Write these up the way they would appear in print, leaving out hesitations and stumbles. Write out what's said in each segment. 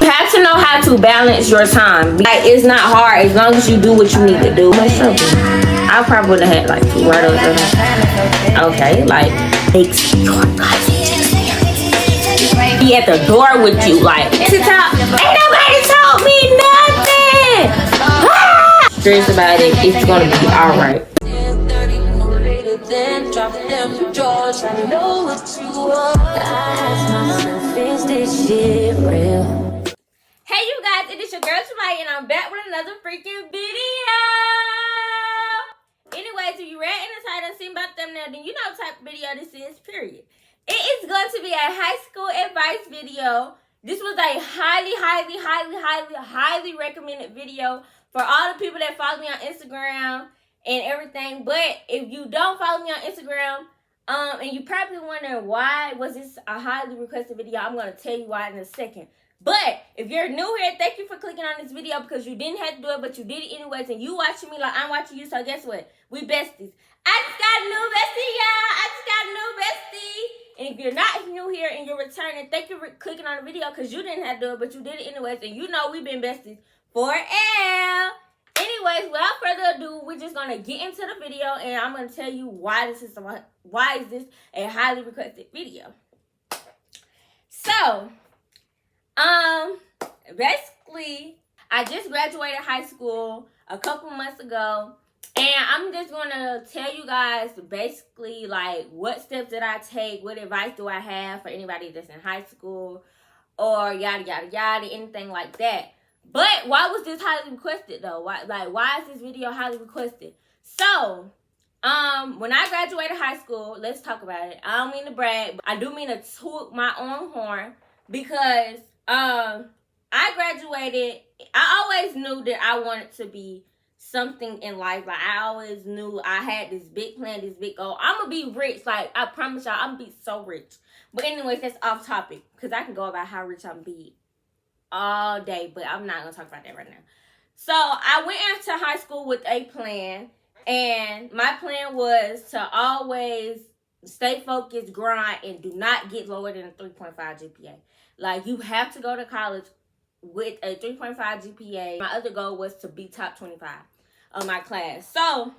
You have to know how to balance your time. Like, it's not hard as long as you do what you need to do. I probably would have had like 2 right over there. Okay, like, makes your life be at the door with you. Like, ain't nobody told me nothing. Stress about it. It's gonna be alright. Hey you guys, it is your girl 𝚃𝚑𝚊𝚗 and I'm back with another freaking video. Anyways, if you read in the title and seen about thumbnail, then you know what type of video this is, period. It is going to be a high school advice video. This was a highly recommended video for all the people that follow me on Instagram and everything. But if you don't follow me on Instagram, and you probably wondering why was this a highly requested video, I'm going to tell you why in a second. But if you're new here, thank you for clicking on this video because you didn't have to do it, but you did it anyways. And you watching me like I'm watching you, so guess what? We besties. I just got a new bestie, y'all. I just got a new bestie. And if you're not new here and you're returning, thank you for clicking on the video because you didn't have to do it, but you did it anyways. And you know we've been besties forever. Anyways, without further ado, we're just gonna get into the video, and I'm gonna tell you why is this a highly requested video. So, basically, I just graduated high school a couple months ago, and I'm just gonna tell you guys basically like what steps did I take, what advice do I have for anybody that's in high school, or yada yada yada, anything like that. But why was this highly requested though? Why is this video highly requested? So, when I graduated high school, let's talk about it. I don't mean to brag, but I do mean to toot my own horn because I graduated. I always knew that I wanted to be something in life. Like, I always knew I had this big plan, this big goal. I'm gonna be rich. Like, I promise y'all, I'm gonna be so rich. But anyways, that's off topic because I can go about how rich I'm gonna be all day, but I'm not gonna talk about that right now. So I went into high school with a plan, and my plan was to always stay focused, grind, and do not get lower than a 3.5 GPA. Like, you have to go to college with a 3.5 GPA. My other goal was to be top 25 of my class. So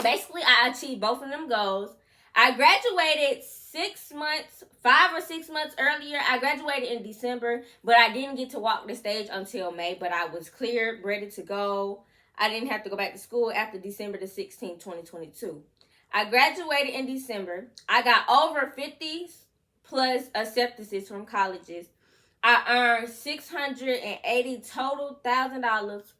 basically, I achieved both of them goals. I graduated 5 or 6 months earlier. I graduated in December, but I didn't get to walk the stage until May, but I was cleared, ready to go. I didn't have to go back to school after December the 16th, 2022. I graduated in December. I got over 50 plus acceptances from colleges. I earned $680 total $1,000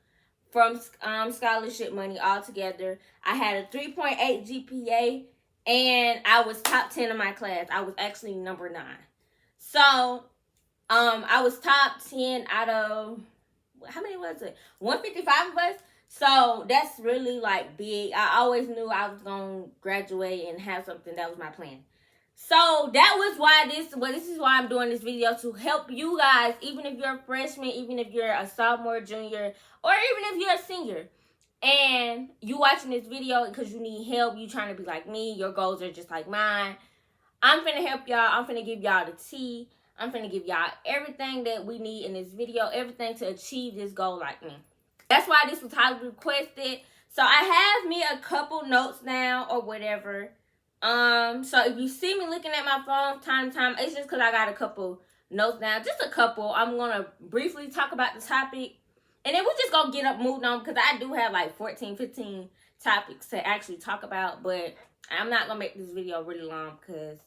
from scholarship money altogether. I had a 3.8 GPA. And I was top 10 in my class. I was actually number 9. So, I was top 10 out of, how many was it? 155 of us. So, that's really, like, big. I always knew I was going to graduate and have something. That was my plan. So, that was why this is why I'm doing this video, to help you guys, even if you're a freshman, even if you're a sophomore, junior, or even if you're a senior. And you watching this video because you need help, you trying to be like me, your goals are just like mine. I'm finna help y'all. I'm finna give y'all the tea. I'm finna give y'all everything that we need in this video, everything to achieve this goal like me. That's why this was highly requested. So I have me a couple notes now or whatever. So if you see me looking at my phone time to time, it's just because I got a couple notes down. Just a couple. I'm gonna briefly talk about the topic. And then we're just going to get up, moved on, because I do have like 14, 15 topics to actually talk about. But I'm not going to make this video really long because,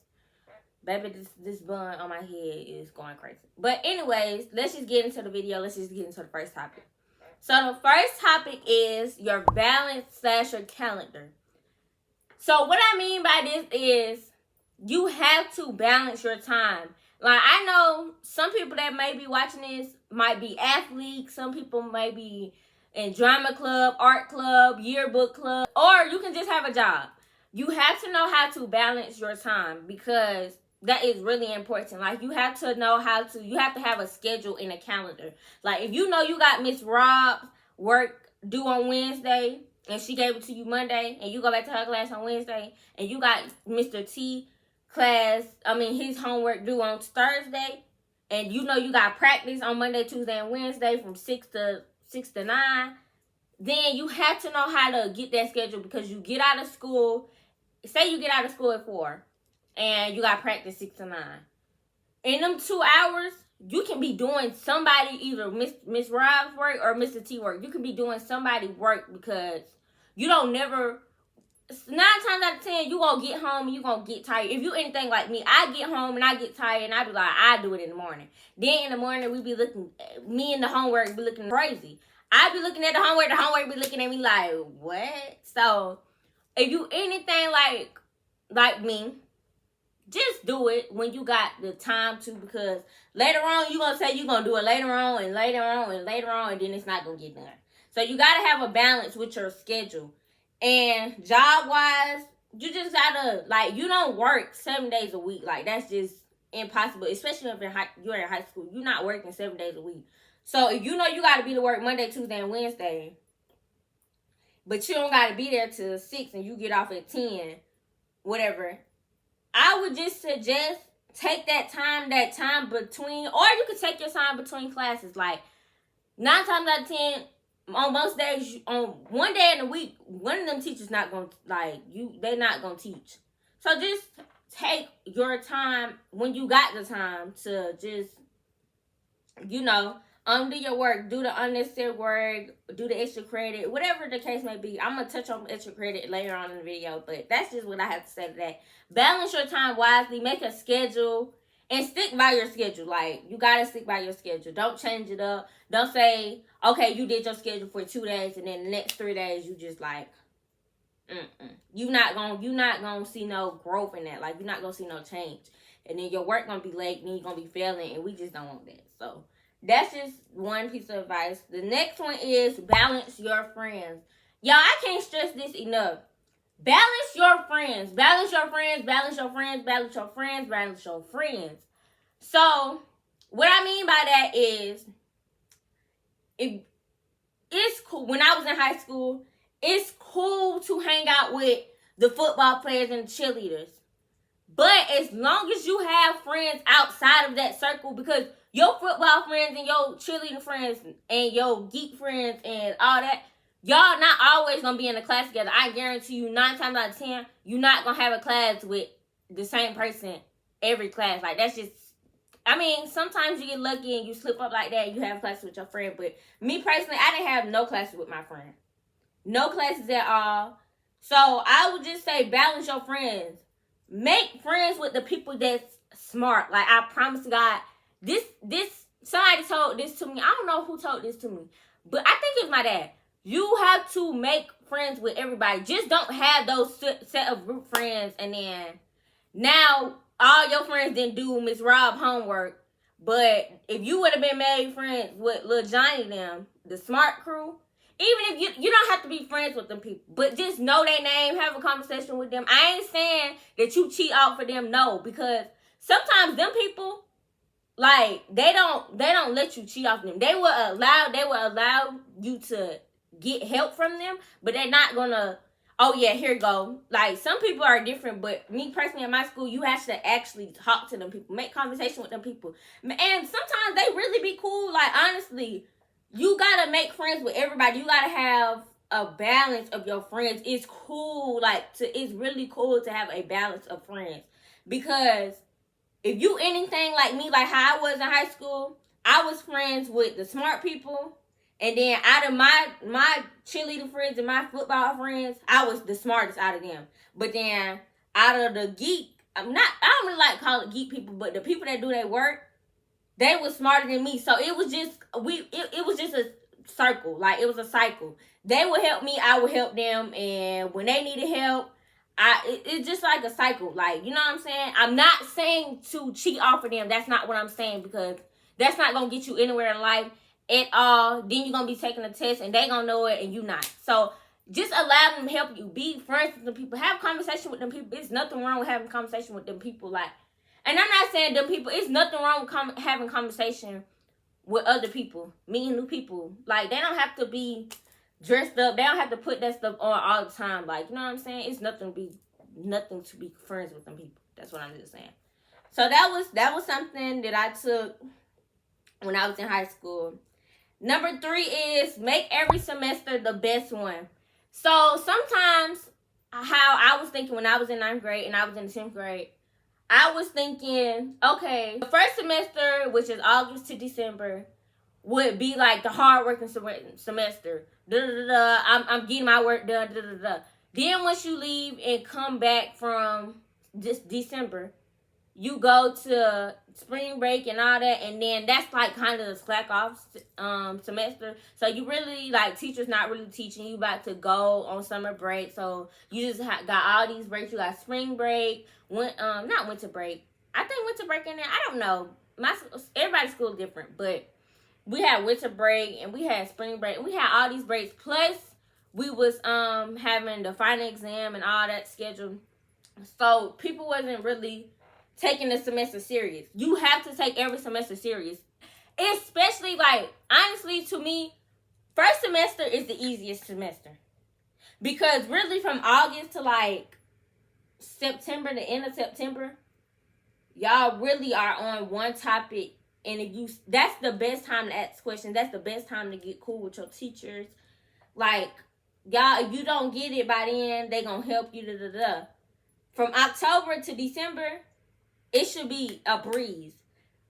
baby, this bun on my head is going crazy. But anyways, let's just get into the video. Let's just get into the first topic. So the first topic is your balance / your calendar. So what I mean by this is you have to balance your time. Like, I know some people that may be watching this might be athletes. Some people may be in drama club, art club, yearbook club, or you can just have a job. You have to know how to balance your time because that is really important. Like, you have to know you have to have a schedule in a calendar. Like, if you know you got Miss Rob's work due on Wednesday and she gave it to you Monday and you go back to her class on Wednesday, and you got Mr. T class, his homework due on Thursday, and you know you got practice on Monday, Tuesday, and Wednesday from 6 to 9, then you have to know how to get that schedule, because you get out of school, say you get out of school at 4 and you got practice 6 to 9. In them 2 hours, you can be doing somebody, either Miss Rob's work or Mr. T work. You can be doing somebody work, because you don't never, 9 times out of 10, you gonna get home and you gonna get tired. If you anything like me, I get home and I get tired and I be like, I do it in the morning. Then in the morning, we be looking, me and the homework be looking crazy. I be looking at the homework be looking at me like, what? So, if you anything like me, just do it when you got the time to, because later on, you gonna say you gonna do it later on, and then it's not gonna get done. So, you gotta have a balance with your schedule. And job-wise, you just gotta, like, you don't work 7 days a week. Like, that's just impossible, especially if you're in high school. You're not working 7 days a week. So, if you know you gotta be to work Monday, Tuesday, and Wednesday, but you don't gotta be there till 6 and you get off at 10, whatever, I would just suggest take that time between, or you could take your time between classes. Like, 9 times out of 10, on most days, on one day in the week, one of them teachers not gonna, like, they're not gonna teach. So just take your time when you got the time to just, you know, do your work, do the unnecessary work, do the extra credit, whatever the case may be. I'm gonna touch on extra credit later on in the video, but that's just what I have to say today. Balance your time wisely, make a schedule, and stick by your schedule. Like, you gotta stick by your schedule. Don't change it up. Don't say, okay, you did your schedule for 2 days, and then the next 3 days you just like, You're not gonna see no growth in that. Like, you're not gonna see no change, and then your work gonna be late, and then you're gonna be failing, and we just don't want that. So that's just one piece of advice. The next one is balance your friends. Y'all, I can't stress this enough. Balance your friends. Balance your friends. Balance your friends. Balance your friends. Balance your friends. So, what I mean by that is, it's cool. When I was in high school, it's cool to hang out with the football players and the cheerleaders. But as long as you have friends outside of that circle, because your football friends and your cheerleading friends and your geek friends and all that, y'all not always going to be in a class together. I guarantee you 9 times out of 10, you're not going to have a class with the same person every class. Like, that's just, I mean, sometimes you get lucky and you slip up like that and you have classes with your friend. But me personally, I didn't have no classes with my friend. No classes at all. So I would just say balance your friends. Make friends with the people that's smart. Like, I promise God, this somebody told this to me. I don't know who told this to me, but I think it's my dad. You have to make friends with everybody. Just don't have those set of group friends, and then now all your friends didn't do Miss Rob homework. But if you would have been made friends with Lil Johnny them, the smart crew, even if you don't have to be friends with them people, but just know their name, have a conversation with them. I ain't saying that you cheat out for them, no, because sometimes them people, like, they don't let you cheat off them. They will allow you to get help from them, but they're not gonna, oh yeah, here you go. Like, some people are different, but me personally in my school, you have to actually talk to them people, make conversation with them people. And sometimes they really be cool. Like, honestly, you gotta make friends with everybody. You gotta have a balance of your friends. It's cool, it's really cool to have a balance of friends. Because if you anything like me, like how I was in high school, I was friends with the smart people. And then out of my cheerleading friends and my football friends, I was the smartest out of them. But then out of the geek, I don't really like to call it geek people, but the people that do their work, they were smarter than me. So it was just it was just a circle. Like, it was a cycle. They would help me, I would help them, and when they needed help, it's just like a cycle. Like, you know what I'm saying? I'm not saying to cheat off of them. That's not what I'm saying, because that's not gonna get you anywhere in life at all. Then you're gonna be taking a test and they gonna know it and you not. So just allow them to help you. Be friends with them people. Have conversation with them people. There's nothing wrong with having conversation with them people. Like, and I'm not saying them people, it's nothing wrong with having conversation with other people, meeting new people. Like, they don't have to be dressed up. They don't have to put that stuff on all the time. Like, you know what I'm saying? It's nothing to be friends with them people. That's what I'm just saying. So that was something that I took when I was in high school. Number 3 is make every semester the best one. So sometimes how I was thinking when I was in 9th grade and I was in the 10th grade, I was thinking, okay, the first semester, which is August to December, would be like the hard-working semester. I'm getting my work done. Then once you leave and come back from this December, you go to spring break and all that, and then that's like kind of the slack off semester. So you really, like, teachers not really teaching you about to go on summer break. So you just got all these breaks. You got spring break, not winter break. I think winter break in there. I don't know. Everybody's school is different, but we had winter break and we had spring break and we had all these breaks. Plus we was having the final exam and all that scheduled. So people wasn't really taking the semester serious. You have to take every semester serious. Especially, like, honestly, to me, first semester is the easiest semester. Because really from August to like September, the end of September, y'all really are on one topic. And that's the best time to ask questions. That's the best time to get cool with your teachers. Like, y'all, if you don't get it by then, they gonna help you. From October to December, it should be a breeze.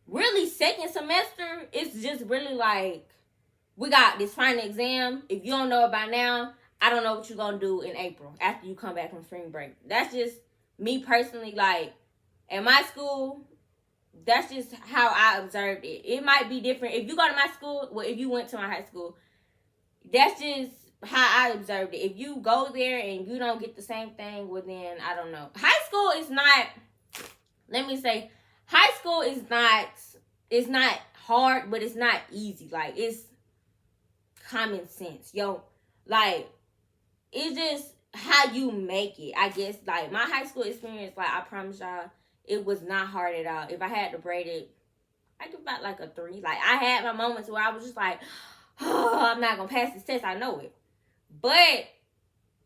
Really, second semester, it's just really like, we got this final exam. If you don't know it by now, I don't know what you're going to do in April after you come back from spring break. That's just me personally. Like, at my school, that's just how I observed it. It might be different. If you go to my school, well, if you went to my high school, that's just how I observed it. If you go there and you don't get the same thing, well, then I don't know. High school is not... Let me say, high school is not hard, but it's not easy. Like, it's common sense. Yo, like, it's just how you make it. I guess, like, my high school experience, like, I promise y'all, it was not hard at all. If I had to grade it, I give about, like, a 3. Like, I had my moments where I was just like, oh, I'm not going to pass this test. I know it. But...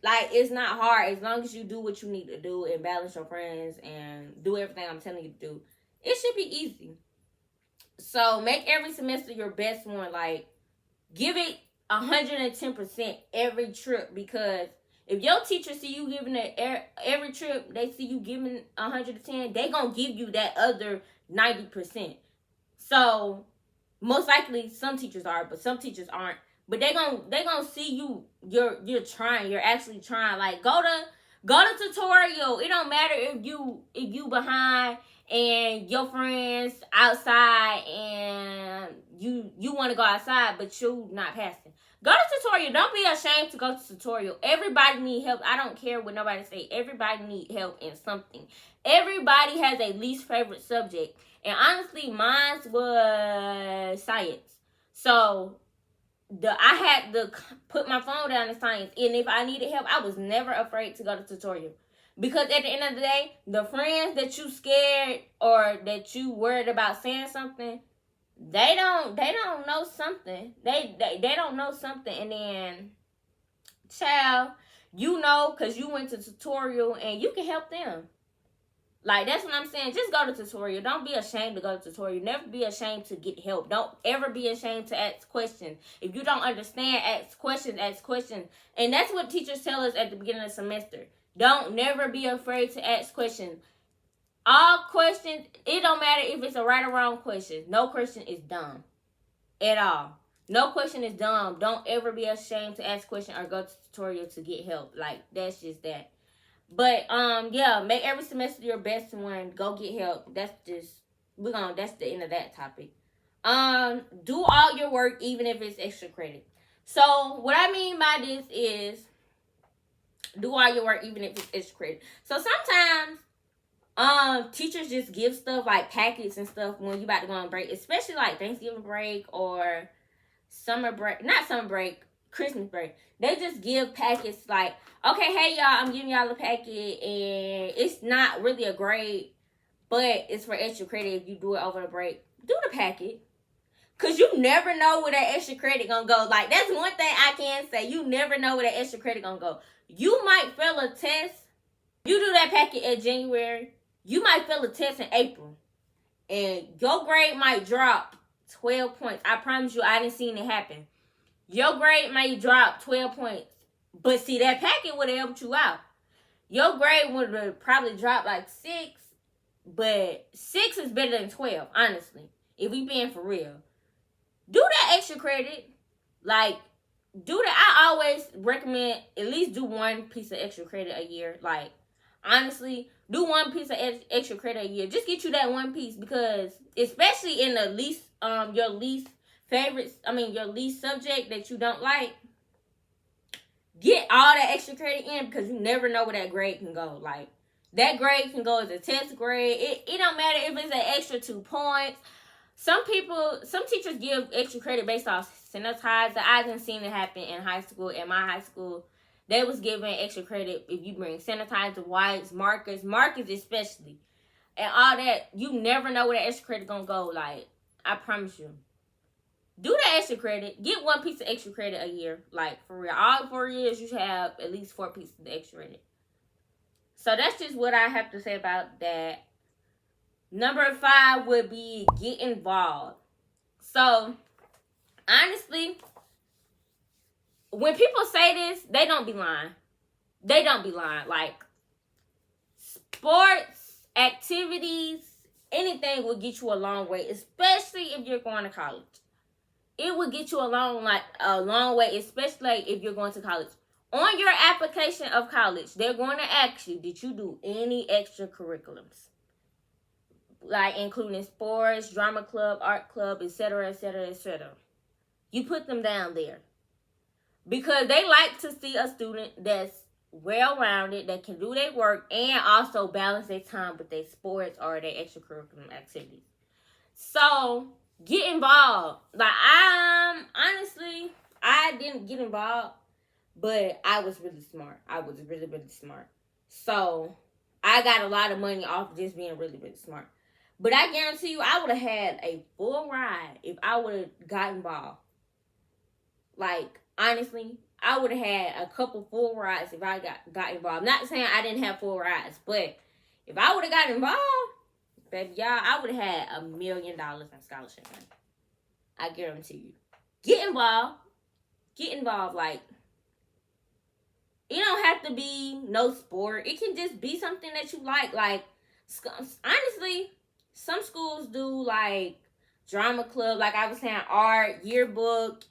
like, it's not hard as long as you do what you need to do and balance your friends and do everything I'm telling you to do. It should be easy. So, make every semester your best one. Like, give it 110% every trip. Because if your teacher see you giving it every trip, they see you giving 110, they going to give you that other 90%. So, most likely, some teachers are, but some teachers aren't. But they gonna see you're trying. You're actually trying. Like, go to tutorial. It don't matter if you behind and your friends outside and you want to go outside, but you not passing. Go to tutorial. Don't be ashamed to go to tutorial. Everybody need help. I don't care what nobody say. Everybody need help in something. Everybody has a least favorite subject. And honestly, mine was science. So I had to put my phone down in science. And if I needed help, I was never afraid to go to tutorial. Because at the end of the day, the friends that you scared or that you worried about saying something, they don't know something. They don't know something. And then, child, you know, because you went to tutorial and you can help them. Like, that's what I'm saying. Just go to tutorial. Don't be ashamed to go to tutorial. Never be ashamed to get help. Don't ever be ashamed to ask questions. If you don't understand, ask questions, ask questions. And that's what teachers tell us at the beginning of the semester. Don't never be afraid to ask questions. All questions, it don't matter if it's a right or wrong question. No question is dumb at all. No question is dumb. Don't ever be ashamed to ask questions or go to tutorial to get help. Like, that's just that. But, yeah, make every semester your best one. Go get help. That's the end of that topic. Do all your work, even if it's extra credit. So, what I mean by this is, do all your work, even if it's extra credit. So, sometimes, teachers just give stuff like packets and stuff when you about to go on break. Especially, like, Thanksgiving break or summer break. Not summer break. Christmas break. They just give packets like, okay, hey y'all, I'm giving y'all a packet and it's not really a grade, but it's for extra credit if you do it over the break. Do the packet. Cause you never know where that extra credit gonna go. Like, that's one thing I can say. You never know where that extra credit gonna go. You might fail a test. You do that packet in January, you might fail a test in April. And your grade might drop 12 points. I promise you, I didn't see it happen. Your grade may drop 12 points. But see, that packet would have helped you out. Your grade would have probably dropped like 6. But 6 is better than 12, honestly. If we being for real. Do that extra credit. Like, do that. I always recommend at least do one piece of extra credit a year. Like, honestly, do one piece of extra credit a year. Just get you that one piece, because especially in the least, your least subject that you don't like, get all that extra credit in, because you never know where that grade can go. Like, that grade can go as a test grade. It don't matter if it's an extra 2 points. Some teachers give extra credit based off sanitisers. I didn't see it happen in high school. In my high school, they was giving extra credit if you bring sanitizer, wipes, markers especially, and all that. You never know where that extra credit gonna go. Like, I promise you. Do that extra credit. Get one piece of extra credit a year. Like, for real. All 4 years, you should have at least 4 pieces of extra credit. So, that's just what I have to say about that. Number 5 would be get involved. So, honestly, when people say this, they don't be lying. They don't be lying. Like, sports, activities, anything will get you a long way, especially if you're going to college. It will get you a long way, especially if you're going to college. On your application of college, they're going to ask you, did you do any extracurriculums? Like, including sports, drama club, art club, etc., etc., etc. You put them down there. Because they like to see a student that's well-rounded, that can do their work, and also balance their time with their sports or their extracurricular activities. So, get involved. Like, honestly, I didn't get involved, but I was really smart. I was really, really smart. So, I got a lot of money off just being really, really smart. But I guarantee you, I would have had a full ride if I would have got involved. Like, honestly, I would have had a couple full rides if I got involved. Not saying I didn't have full rides, but if I would have got involved, baby, y'all, I would have had $1 million in scholarship money. I guarantee you. Get involved. Get involved. Like, it don't have to be no sport. It can just be something that you like. Like, honestly, some schools do, like, drama club, like I was saying, art, yearbook.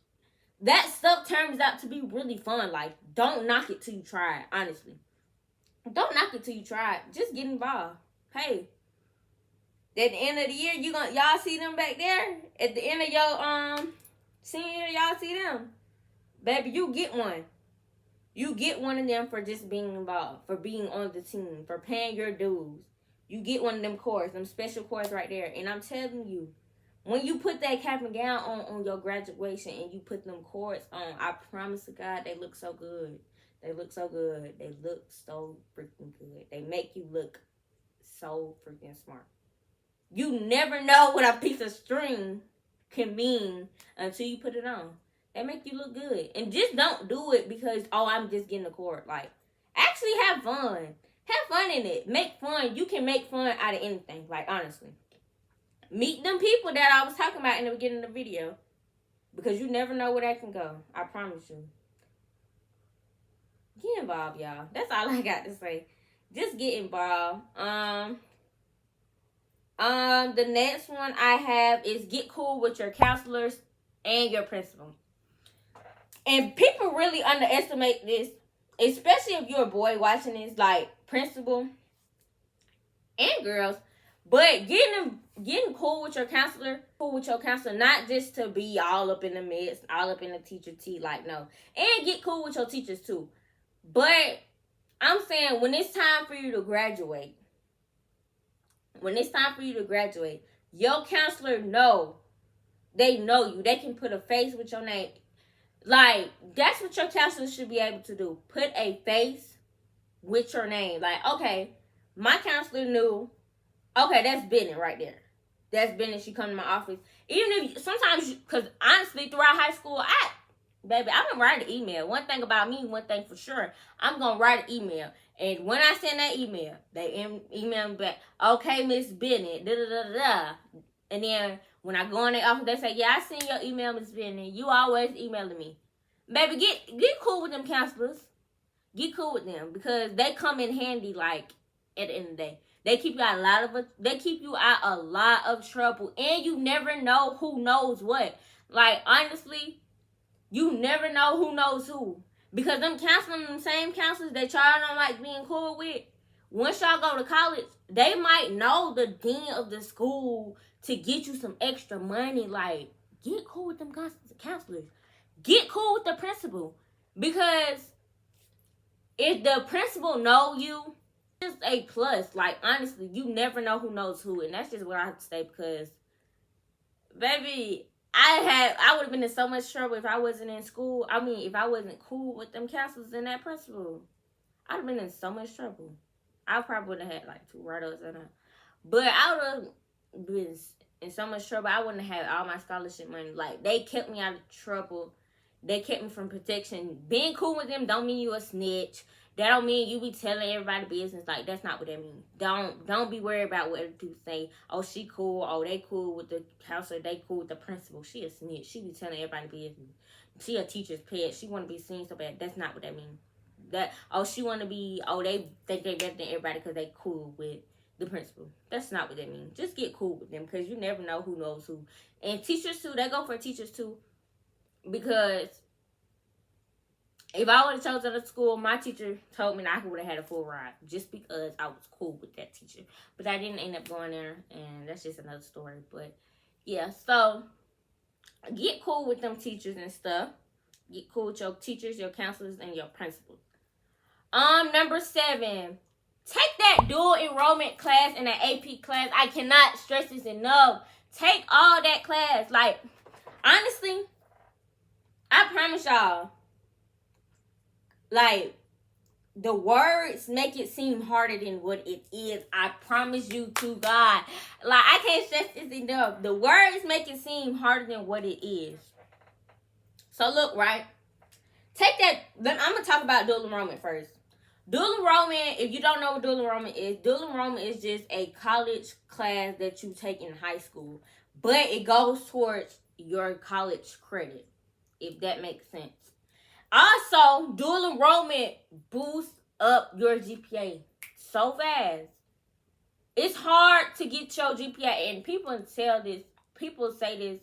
That stuff turns out to be really fun. Like, don't knock it till you try it, honestly. Don't knock it till you try it. Just get involved. Hey, at the end of the year, y'all see them back there? At the end of your senior year, y'all see them? Baby, you get one. You get one of them for just being involved, for being on the team, for paying your dues. You get one of them cords, them special cords right there. And I'm telling you, when you put that cap and gown on your graduation and you put them cords on, I promise to God, they look so good. They look so good. They look so freaking good. They make you look so freaking smart. You never know what a piece of string can mean until you put it on. They make you look good. And just don't do it because, oh, I'm just getting a cord. Like, actually have fun. Have fun in it. Make fun. You can make fun out of anything. Like, honestly. Meet them people that I was talking about in the beginning of the video. Because you never know where that can go. I promise you. Get involved, y'all. That's all I got to say. Just get involved. The next one I have is get cool with your counselors and your principal. And people really underestimate this, especially if you're a boy watching this, like principal and girls. But getting cool with your counselor, not just to be all up in the midst, all up in the teacher tea, like, no. And get cool with your teachers too. But I'm saying when it's time for you to graduate, your counselor they know you. They can put a face with your name. Like, that's what your counselor should be able to do. Put a face with your name. Like, okay, my counselor knew, okay, that's Bennett right there. That's Bennett. She come to my office. Even if, sometimes, because honestly, throughout high school, I'm going to write an email. One thing about me, one thing for sure, I'm going to write an email. And when I send that email, they email me back, okay, Miss Bennett, da-da-da-da-da. And then When I go in their office, they say, yeah, I seen your email, Ms. Benny. You always emailing me. Baby, get cool with them counselors. Get cool with them because they come in handy, like, at the end of the day. They keep you out a lot of trouble. And you never know who knows what. Like, honestly, you never know who knows who. Because them same counselors that y'all don't like being cool with, once y'all go to college, they might know the dean of the school to get you some extra money. Like, get cool with them counselors. Get cool with the principal. Because if the principal know you, it's a plus. Like, honestly, you never know who knows who. And that's just what I have to say because, baby, I would have been in so much trouble if I wasn't in school. I mean, if I wasn't cool with them counselors and that principal. I'd have been in so much trouble. I probably would have had like 2 write-ups and but I would have been in so much trouble. I wouldn't have had all my scholarship money. Like, they kept me out of trouble. They kept me from protection. Being cool with them don't mean you a snitch. That don't mean you be telling everybody business. Like, that's not what that means. Don't be worried about what other people say. Oh, she cool. Oh, they cool with the counselor. They cool with the principal. She a snitch. She be telling everybody business. She a teacher's pet. She want to be seen so bad. That's not what that means. She want to be, they think they better than everybody because they cool with the principal. That's not what that means. Just get cool with them because you never know who knows who. And teachers too, they go for teachers too. Because if I would have chosen a school, my teacher told me that I would have had a full ride just because I was cool with that teacher. But I didn't end up going there, and that's just another story. But yeah, so get cool with them teachers and stuff. Get cool with your teachers, your counselors, and your principals. Number 7, take that dual enrollment class and that AP class. I cannot stress this enough. Take all that class. Like, honestly, I promise y'all, like, the words make it seem harder than what it is. I promise you to God. Like, I can't stress this enough. The words make it seem harder than what it is. So, look, right? Take that. Then I'm going to talk about dual enrollment first. Dual enrollment, if you don't know what dual enrollment is just a college class that you take in high school. But it goes towards your college credit, if that makes sense. Also, dual enrollment boosts up your GPA so fast. It's hard to get your GPA, and people say this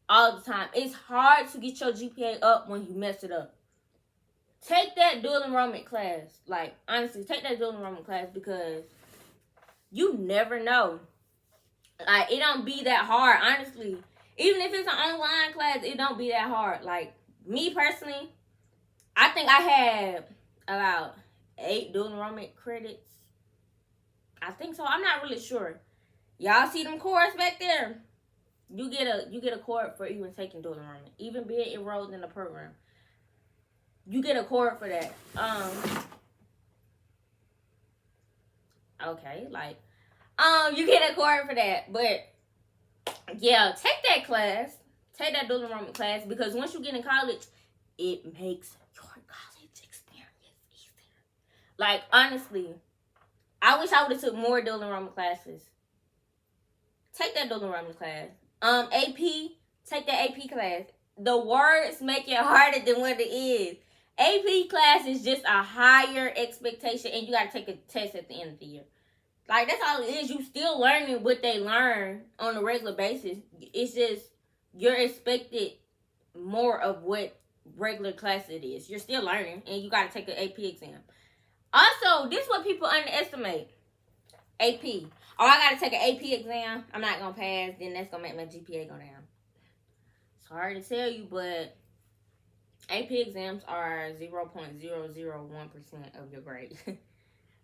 all the time. It's hard to get your GPA up when you mess it up. Take that dual enrollment class. Like, honestly, take that dual enrollment class because you never know. Like, it don't be that hard, honestly. Even if it's an online class, it don't be that hard. Like, me personally, I think I had about 8 dual enrollment credits. I think so. I'm not really sure. Y'all see them cores back there? You get a cord for even taking dual enrollment, even being enrolled in the program. You get a cord for that. Okay, like, you get a cord for that. But yeah, take that class. Take that dual enrollment class because once you get in college, it makes your college experience easier. Like, honestly, I wish I would have took more dual enrollment classes. Take that dual enrollment class. AP, take that AP class. The words make it harder than what it is. AP class is just a higher expectation, and you got to take a test at the end of the year. Like, that's all it is. You still learning what they learn on a regular basis. It's just you're expected more of what regular class it is. You're still learning, and you got to take an AP exam. Also, this is what people underestimate. AP. Oh, I got to take an AP exam. I'm not going to pass. Then that's going to make my GPA go down. Sorry to tell you, but AP exams are 0.001% of your grade.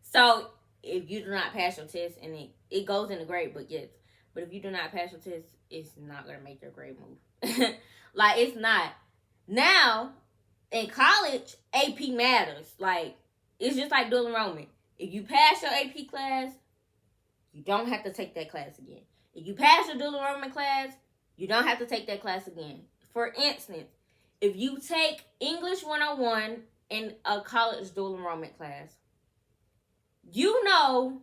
So, if you do not pass your test, and it goes in the grade book, yes. But if you do not pass your test, it's not going to make your grade move. Like, it's not. Now, in college, AP matters. Like, it's just like dual enrollment. If you pass your AP class, you don't have to take that class again. If you pass your dual enrollment class, you don't have to take that class again. For instance, if you take English 101 in a college dual enrollment class, you know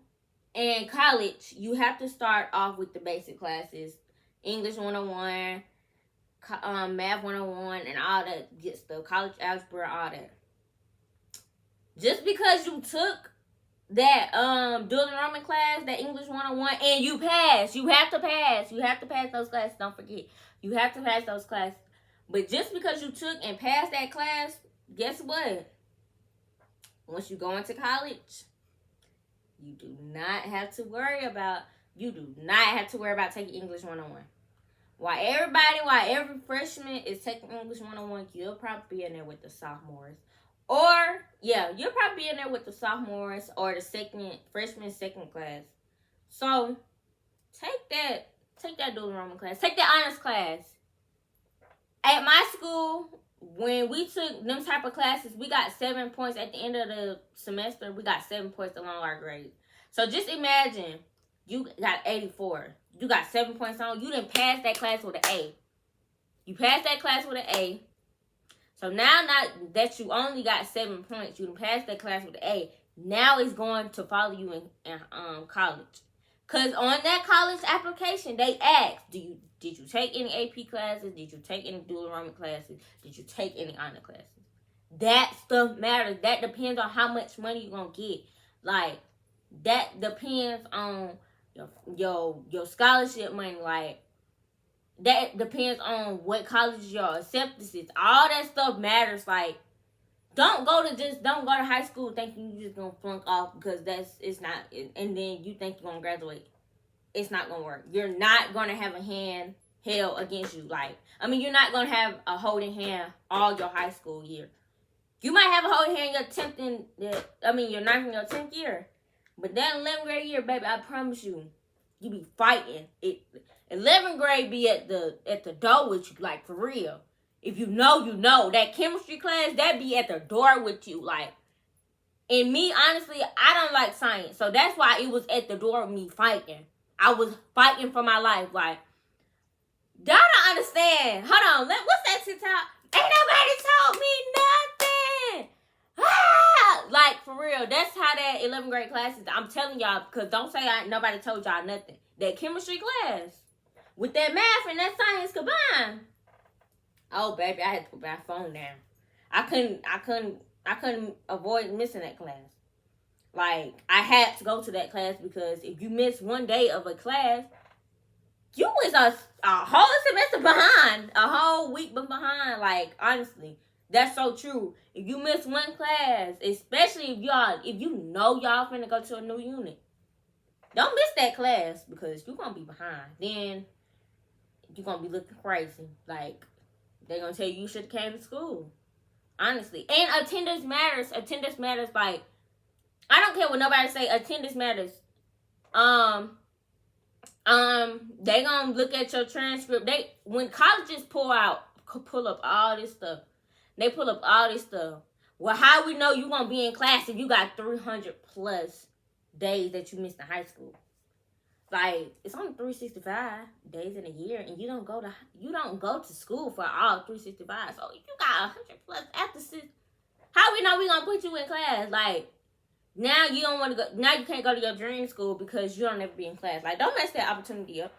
in college you have to start off with the basic classes. English 101, Math 101, and all that good stuff. College algebra, all that. Just because you took that dual enrollment class, that English 101, and you passed. You have to pass. You have to pass those classes. Don't forget. You have to pass those classes. But just because you took and passed that class, guess what? Once you go into college, you do not have to worry about taking English 101. While every freshman is taking English 101, you'll probably be in there with the sophomores. Or, yeah, you'll probably be in there with the sophomores or the freshman second class. So, take that dual enrollment class. Take that honors class. At my school, when we took them type of classes, we got 7 points at the end of the semester. We got 7 points along our grade. So, just imagine you got 84. You got 7 points on. You didn't pass that class with an A. You passed that class with an A. So now that you only got 7 points, you done passed that class with an A. Now it's going to follow you in college. Because on that college application, they ask, did you take any AP classes? Did you take any dual enrollment classes? Did you take any honor classes? That stuff matters. That depends on how much money you're going to get. Like, that depends on your scholarship money. Like, that depends on what college your acceptance is. All that stuff matters. Like, don't go to high school thinking you just gonna flunk off because it's not, and then you think you're gonna graduate. It's not gonna work. You're not gonna have a hand held against you. You're not gonna have a holding hand all your high school year. You might have a holding hand your 9th and your 10th year, but that 11th grade year, baby, I promise you be fighting it. 11th grade be at the door with you, like, for real. If you know. That chemistry class, that be at the door with you, like. And me, honestly, I don't like science. So that's why it was at the door with me fighting. I was fighting for my life, like. Y'all don't understand. Hold on, what's that TikTok? Ain't nobody told me nothing. Ah! Like, for real, that's how that 11th grade class is. I'm telling y'all, because don't say nobody told y'all nothing. That chemistry class. With that math and that science combined. Oh, baby, I had to put my phone down. I couldn't avoid missing that class. Like, I had to go to that class because if you miss one day of a class, you was a whole semester behind. A whole week behind. Like, honestly, that's so true. If you miss one class, especially if you know y'all finna go to a new unit, don't miss that class because you're gonna be behind. Then you're going to be looking crazy. Like, they're going to tell you should have came to school. Honestly. And attendance matters. Attendance matters. Like, I don't care what nobody say. Attendance matters. They going to look at your transcript. When colleges pull up all this stuff. They pull up all this stuff. Well, how we know you going to be in class if you got 300 plus days that you missed in high school? Like, it's only 365 days in a year, and you don't go to school for all 365. So if you got 100 plus after 6, how we know we gonna put you in class? Like, now you don't want to go. Now you can't go to your dream school because you don't ever be in class. Like, don't mess that opportunity up.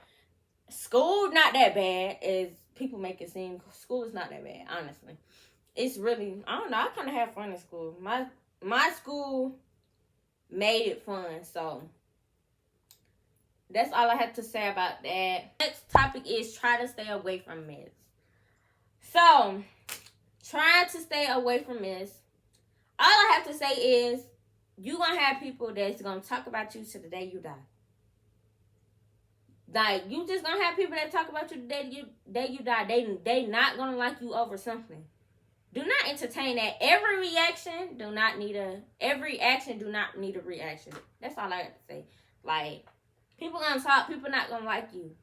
School not that bad as people make it seem. School is not that bad, honestly. It's really, I don't know. I kind of have fun in school. My school made it fun, so. That's all I have to say about that. Next topic is try to stay away from mess. So, trying to stay away from mess. All I have to say is, you're going to have people that's going to talk about you to the day you die. Like, you just going to have people that talk about you the day you die. They not going to like you over something. Do not entertain that. Every action do not need a reaction. That's all I have to say. Like, people gonna talk. People not gonna like you.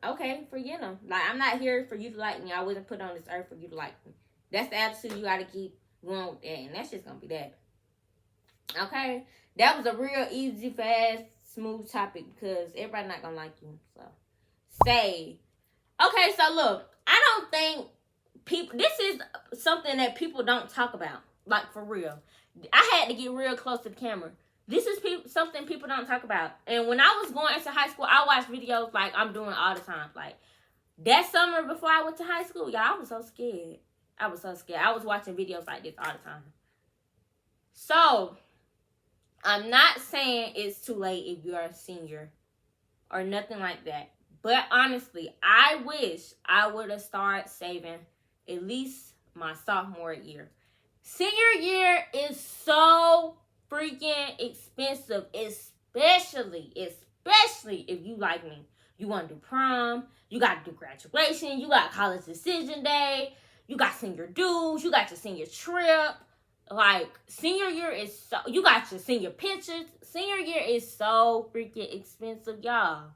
Okay, forget them. Like, I'm not here for you to like me. I wasn't put on this earth for you to like me. That's the attitude you gotta keep going with that. And that's just gonna be that. Okay? That was a real easy, fast, smooth topic because everybody not gonna like you. So, say. Okay, so look. I don't think this is something that people don't talk about. Like, for real. I had to get real close to the camera. This is something people don't talk about. And when I was going into high school, I watched videos like I'm doing all the time. Like, that summer before I went to high school, y'all, I was so scared. I was so scared. I was watching videos like this all the time. So, I'm not saying it's too late if you're a senior or nothing like that. But honestly, I wish I would have started saving at least my sophomore year. Senior year is so freaking expensive, especially if you like me. You want to do prom, you got to do graduation, you got college decision day, you got senior dues, you got your senior trip. Like, senior year is so, you got your senior pictures. Senior year is so freaking expensive, y'all.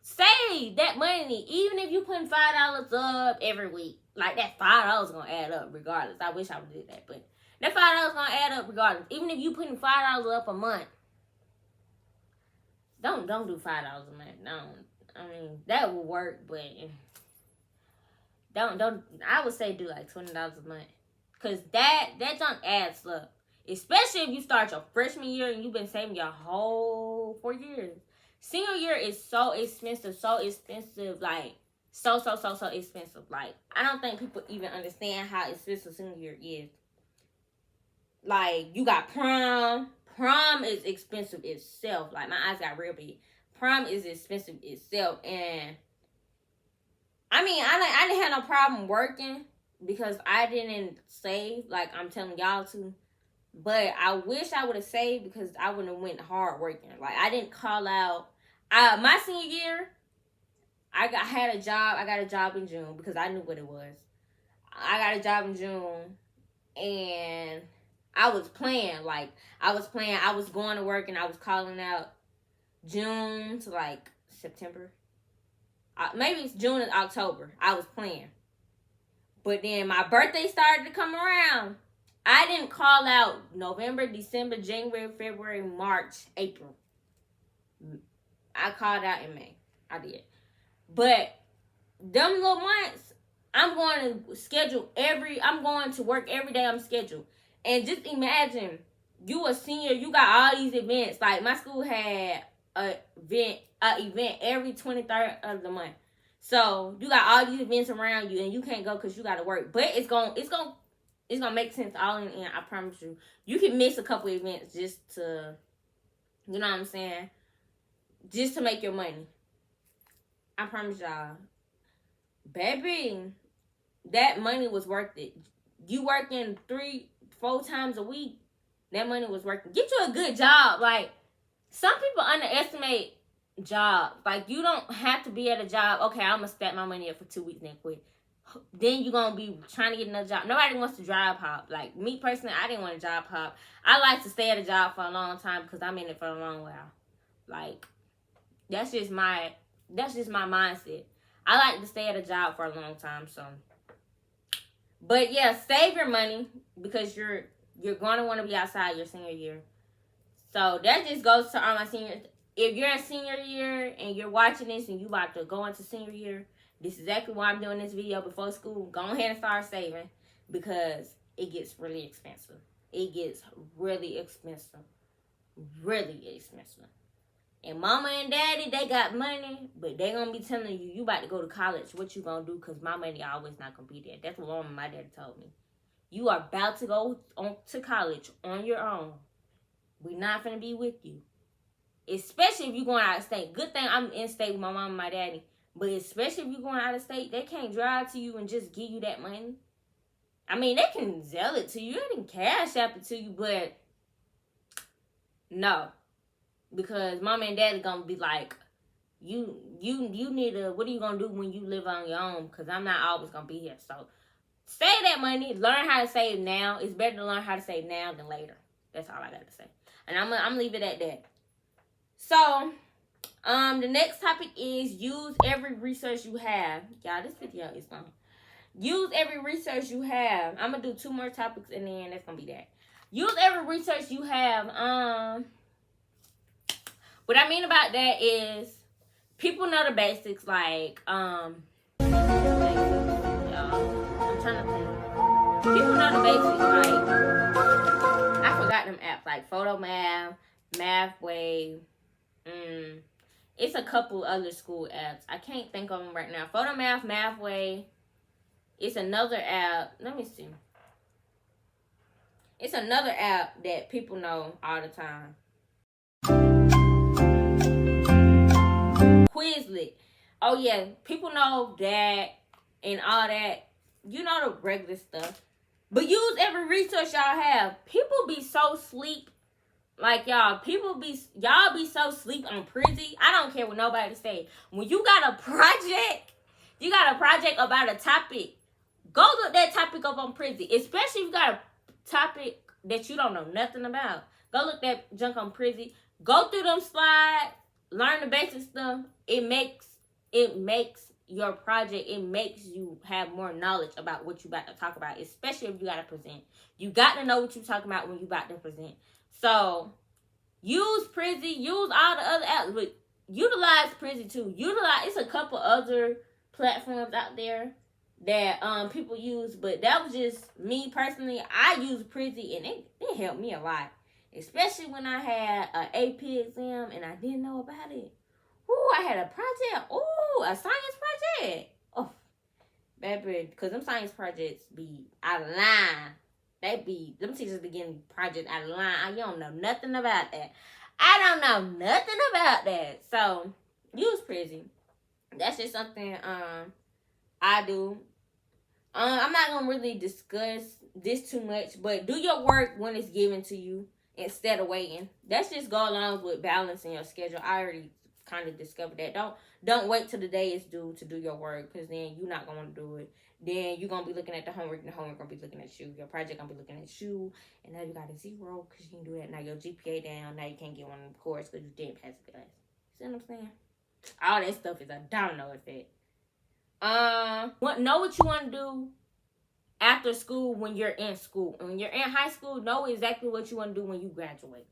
Save that money, even if you putting $5 up every week. Like, that $5 gonna add up regardless. I wish I would do that, but that $5 gonna add up regardless. Even if you putting $5 up a month, don't do $5 a month. No, I mean that will work, but don't. I would say do like $20 a month, cause that junk adds up. Especially if you start your freshman year and you've been saving your whole 4 years. Senior year is so expensive, like so expensive. Like, I don't think people even understand how expensive senior year is. Like, you got prom. Prom is expensive itself. Like, my eyes got real big. Prom is expensive itself. And I mean, I didn't have no problem working because I didn't save like I'm telling y'all to. But I wish I would have saved because I would have went hard working. Like, I didn't call out. My senior year, I had a job. I got a job in June because I knew what it was. I got a job in June, and I was playing. Like, I was going to work, and I was calling out June to, like, September. Maybe it's June and October. I was playing. But then my birthday started to come around. I didn't call out November, December, January, February, March, April. I called out in May. I did. But them little months, I'm going to work every day I'm scheduled. And just imagine, you a senior, you got all these events. Like, my school had an event every 23rd of the month. So, you got all these events around you, and you can't go because you got to work. But it's gonna make sense all in the end, I promise you. You can miss a couple events just to, you know what I'm saying? Just to make your money. I promise y'all. Baby, that money was worth it. You working 3-4 times a week, that money was worth it. Get you a good job. Like, some people underestimate jobs. Like, you don't have to be at a job. Okay, I'm going to stack my money up for 2 weeks and then quit. Then you're going to be trying to get another job. Nobody wants to job hop. Like, me personally, I didn't want to job hop. I like to stay at a job for a long time because I'm in it for a long while. Like, that's just my mindset. I like to stay at a job for a long time, so. But yeah, save your money because you're going to want to be outside your senior year. So that just goes to all my seniors. If you're in senior year and you're watching this and you about to go into senior year, this is exactly why I'm doing this video before school. Go ahead and start saving because it gets really expensive. It gets really expensive. Really expensive. And mama and daddy, they got money, but they gonna be telling you, you about to go to college. What you gonna do? Because my money always not gonna be there. That's what mama and my daddy told me. You are about to go to college on your own. We not gonna be with you. Especially if you're going out of state. Good thing I'm in state with my mom and my daddy. But especially if you're going out of state, they can't drive to you and just give you that money. I mean, they can sell it to you. They can cash app it to you, but no. Because mama and daddy gonna be like, you need to, what are you gonna do when you live on your own? Because I'm not always gonna be here. So save that money. Learn how to save now. It's better to learn how to save now than later. That's all I got to say. And I'm gonna leave it at that. So, the next topic is use every resource you have. Y'all, this video is long. Use every resource you have. I'm gonna do 2 more topics and then that's gonna be that. Use every resource you have. What I mean about that is people know the basics, like I'm trying to think. People know the basics, like I forgot them apps like PhotoMath, MathWave. It's a couple other school apps. I can't think of them right now. PhotoMath, MathWave. It's another app. Let me see. It's another app that people know all the time. Quizlet. Oh yeah, people know that and all that. You know the regular stuff. But use every resource y'all have. People be so sleep. Like y'all be so sleep on Prezi. I don't care what nobody say. When you got a project about a topic, go look that topic up on Prezi. Especially if you got a topic that you don't know nothing about. Go look that junk on Prezi. Go through them slides. Learn the basic stuff. It makes your project, it makes you have more knowledge about what you about to talk about, especially if you got to present. You got to know what you're talking about when you about to present. So, use Prezi, use all the other apps, but utilize Prezi too. It's a couple other platforms out there that people use, but that was just me personally. I use Prezi and it helped me a lot, especially when I had an AP exam and I didn't know about it. Ooh, I had a project. Ooh, a science project. Oh, baby, because them science projects be out of line. Them teachers be getting projects out of line. You don't know nothing about that. I don't know nothing about that. So, use Prezi. That's just something I do. I'm not going to really discuss this too much, but do your work when it's given to you instead of waiting. That's just go along with balancing your schedule. I already kind of discovered that. Don't wait till the day is due to do your work, because then you're not going to do it. Then you're going to be looking at the homework, and the homework going to be looking at you. Your project going to be looking at you, and now you got a 0 because you didn't do that. Now your GPA down. Now you can't get one in the course because you didn't pass the class. See what I'm saying? All that stuff is a domino effect. Know what you want to do after school when you're in school. When you're in high school, know exactly what you want to do when you graduate.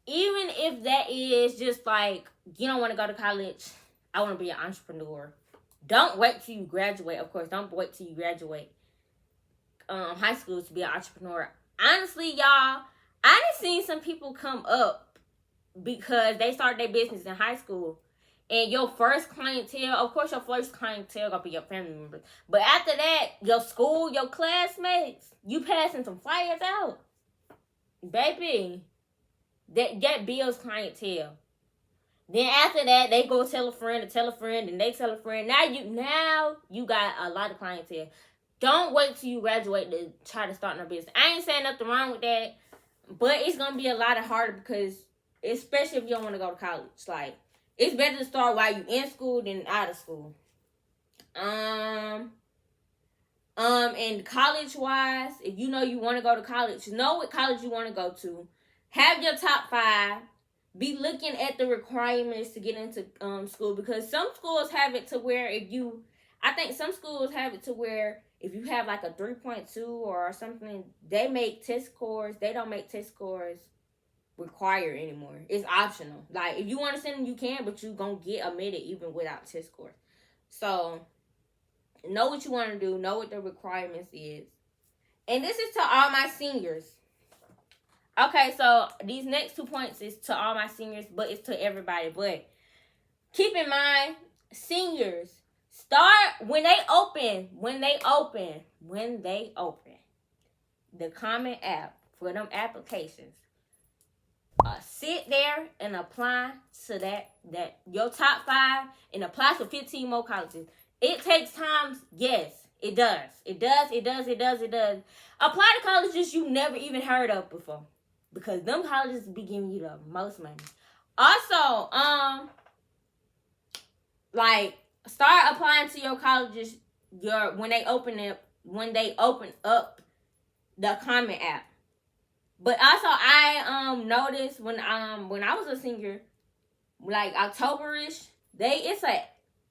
Even if that is just like, you don't want to go to college, I want to be an entrepreneur. Don't wait till you graduate. Of course, don't wait till you graduate high school to be an entrepreneur. Honestly, y'all, I done seen some people come up because they started their business in high school. And your first clientele, of course, your first clientele gonna be your family members. But after that, your school, your classmates, you passing some flyers out. Baby, that builds clientele. Then after that, they go tell a friend, and they tell a friend. Now you got a lot of clientele. Don't wait till you graduate to try to start no business. I ain't saying nothing wrong with that, but it's gonna be a lot harder because, especially if you don't want to go to college, like, it's better to start while you in school than out of school. And college wise, if you know you want to go to college, know what college you want to go to. Have your top 5. Be looking at the requirements to get into school, because some schools have it to where if you have like a 3.2 or something, they make test scores. They don't make test scores required anymore. It's optional. Like, if you want to send them, you can, but you gonna get admitted even without test scores. So, know what you want to do. Know what the requirements is. And this is to all my seniors. Okay, so these next 2 points is to all my seniors, but it's to everybody. But keep in mind, seniors, start when they open the Common App for them applications. Sit there and apply to that your top 5 and apply to 15 more colleges. It takes time. Yes, it does. Apply to colleges you never even heard of before, because them colleges be giving you the most money. Also, like, start applying to your colleges when they open up the Common App. But also, I noticed when I was a senior, like October-ish, it's an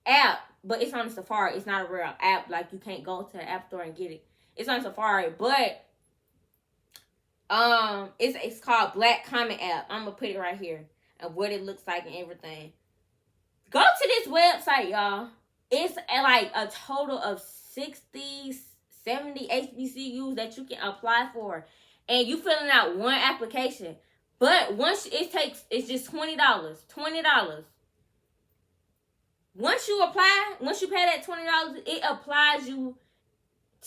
app, but it's on Safari. It's not a real app. Like, you can't go to the app store and get it. It's on Safari, but it's called Black Common App. I'm gonna put it right here and what it looks like and everything. Go to this website, y'all. It's like a total of 60, 70 HBCUs that you can apply for. and you filling out one application. But once it's just $20. $20. Once you apply, once you pay that $20, it applies you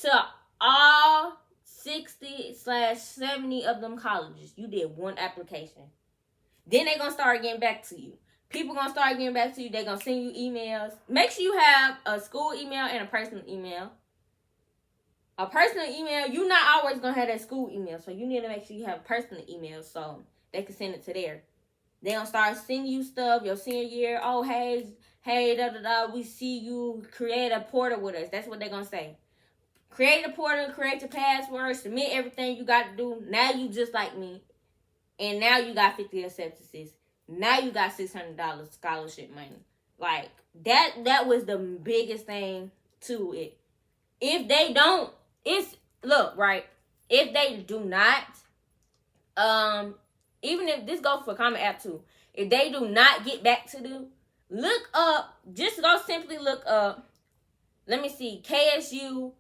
to all 60/70 of them colleges. You did one application. Then they're going to start getting back to you. People going to start getting back to you. They're going to send you emails. Make sure you have a school email and a personal email. A personal email, you're not always going to have that school email. So you need to make sure you have a personal email so they can send it to there. They're going to start sending you stuff your senior year. Oh, hey, we see you create a portal with us. That's what they're going to say. Create a portal, create your password, submit everything you got to do. Now you just like me. And now you got 50 acceptances. Now you got $600 scholarship money. Like, that was the biggest thing to it. If they don't, look, right? If they do not, even if this goes for Common App too, if they do not get back to you, look up, just go simply look up, let me see, KSU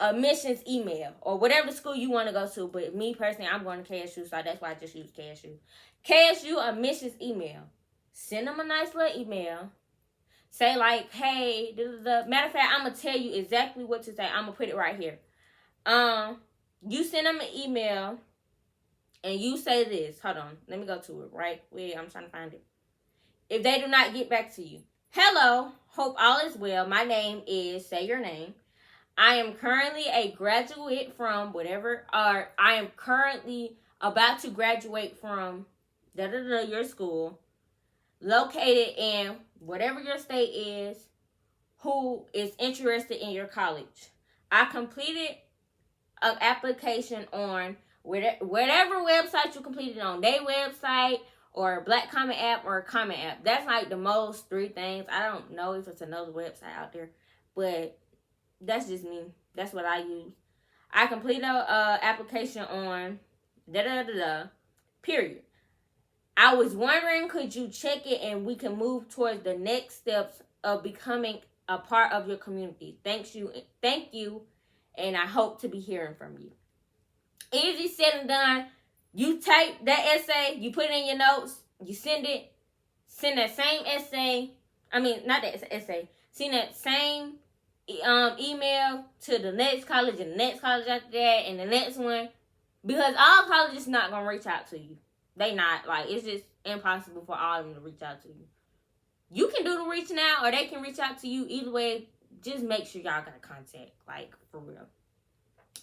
admissions email, or whatever school you want to go to. But me personally, I'm going to KSU, so that's why I just use KSU. KSU admissions email. Send them a nice little email. Say like, hey, matter of fact, I'm going to tell you exactly what to say. I'm going to put it right here. You send them an email, and you say this. Hold on. Let me go to it right. Wait, I'm trying to find it. If they do not get back to you. Hello. Hope all is well. My name is, say your name. I am currently a graduate from whatever, or I am currently about to graduate from your school, located in whatever your state is, who is interested in your college. I completed an application on whatever website you completed on, their website, or Black Common App, or Common App. That's like the most 3 things. I don't know if it's another website out there, but that's just me. That's what I use. I completed a application on period. I was wondering, could you check it and we can move towards the next steps of becoming a part of your community. Thank you, and I hope to be hearing from you. Easy said and done. You type that essay, you put it in your notes, you send it. Send that same essay. I mean, not that essay. Send that same email to the next college and the next college after that and the next one, because all colleges not gonna reach out to you. They not, like, it's just impossible for all of them to reach out to you. You can do the reaching out, or they can reach out to you. Either way, just make sure y'all got contact, like, for real.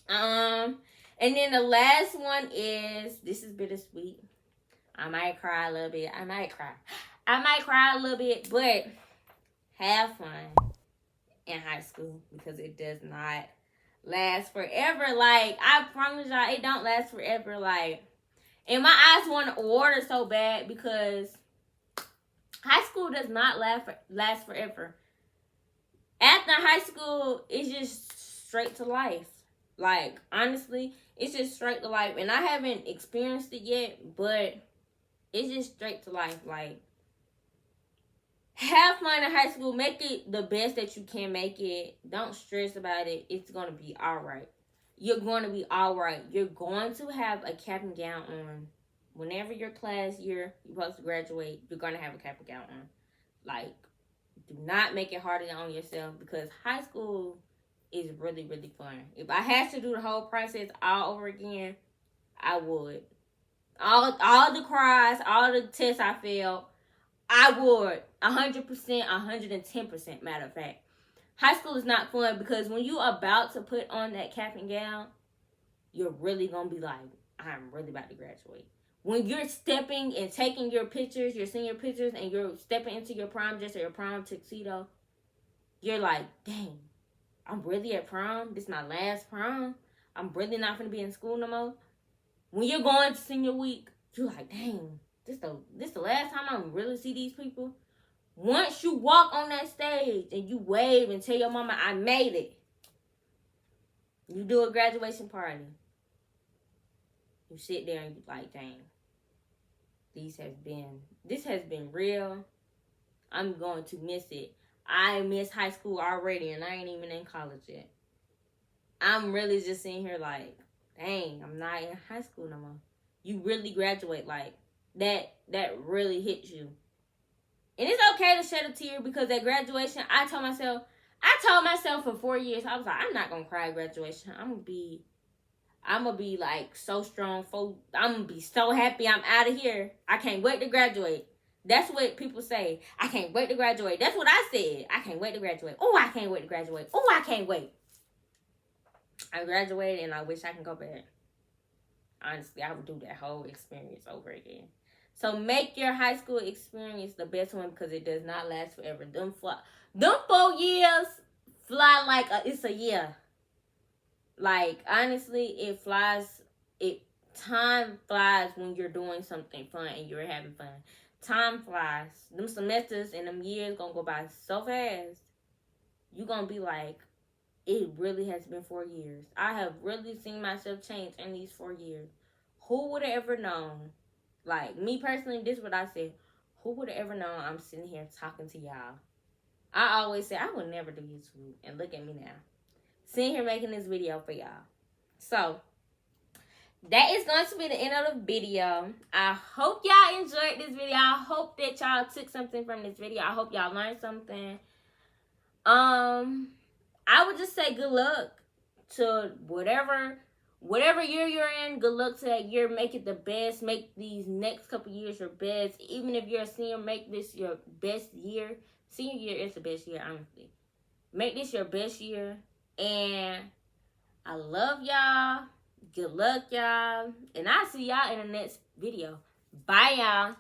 And then the last one is, this is bittersweet. I might cry a little bit. I might cry a little bit, but have fun in high school, because it does not last forever. Like, I promise y'all, it don't last forever. Like, and my eyes want to water so bad, because high school does not last forever. After high school, it's just straight to life. Like, honestly, it's just straight to life. And I haven't experienced it yet, but it's just straight to life. Like, have fun in high school. Make it the best that you can make it. Don't stress about it. It's going to be all right. You're going to be all right. You're going to have a cap and gown on. Whenever your class year, you're supposed to graduate, you're going to have a cap and gown on. Like, do not make it harder on yourself, because high school is really, really fun. If I had to do the whole process all over again, I would. All the cries, all the tests I failed, I would. 100%, 110%, matter of fact. High school is not fun, because when you're about to put on that cap and gown, you're really going to be like, I'm really about to graduate. When you're stepping and taking your pictures, your senior pictures, and you're stepping into your prom dress or your prom tuxedo, you're like, dang, I'm really at prom. This is my last prom. I'm really not going to be in school no more. When you're going to senior week, you're like, dang, this the last time I'm really see these people. Once you walk on that stage and you wave and tell your mama, I made it. You do a graduation party. You sit there and you like, dang, this has been real. I'm going to miss it. I miss high school already, and I ain't even in college yet. I'm really just sitting here like, dang, I'm not in high school no more. You really graduate like that. That really hits you. And it's okay to shed a tear because at graduation, I told myself for 4 years, I was like, I'm not gonna cry at graduation. I'm gonna be like so strong. I'm gonna be so happy I'm out of here. I can't wait to graduate. That's what people say. I can't wait to graduate. That's what I said. I can't wait to graduate. Oh, I can't wait to graduate. Oh, I can't wait. I graduated and I wish I can go back. Honestly, I would do that whole experience over again. So make your high school experience the best one because it does not last forever. Them 4 years fly like it's a year. Like, honestly, time flies when you're doing something fun and you're having fun. Time flies. Them semesters and them years gonna go by so fast. You gonna be like, it really has been 4 years. I have really seen myself change in these 4 years. Who would have ever known? Like, me personally, this is what I said. Who would have ever known I'm sitting here talking to y'all? I always say I would never do YouTube. And look at me now. Sitting here making this video for y'all. So, that is going to be the end of the video. I hope y'all enjoyed this video. I hope that y'all took something from this video. I hope y'all learned something. I would just say good luck to whatever year you're in. Good luck to that year. Make it the best. Make these next couple years your best. Even if you're a senior, make this your best year. Senior year is the best year, honestly. Make this your best year. And I love y'all. Good luck, y'all. And I'll see y'all in the next video. Bye, y'all.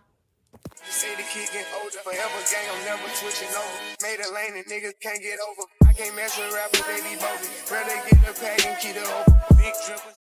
You say the kid get older, forever gang, I'm never switching over. Made a lane and niggas can't get over. I can't mess with rappers, they be bogus. Rather get the pack and keep it over. Big dripper.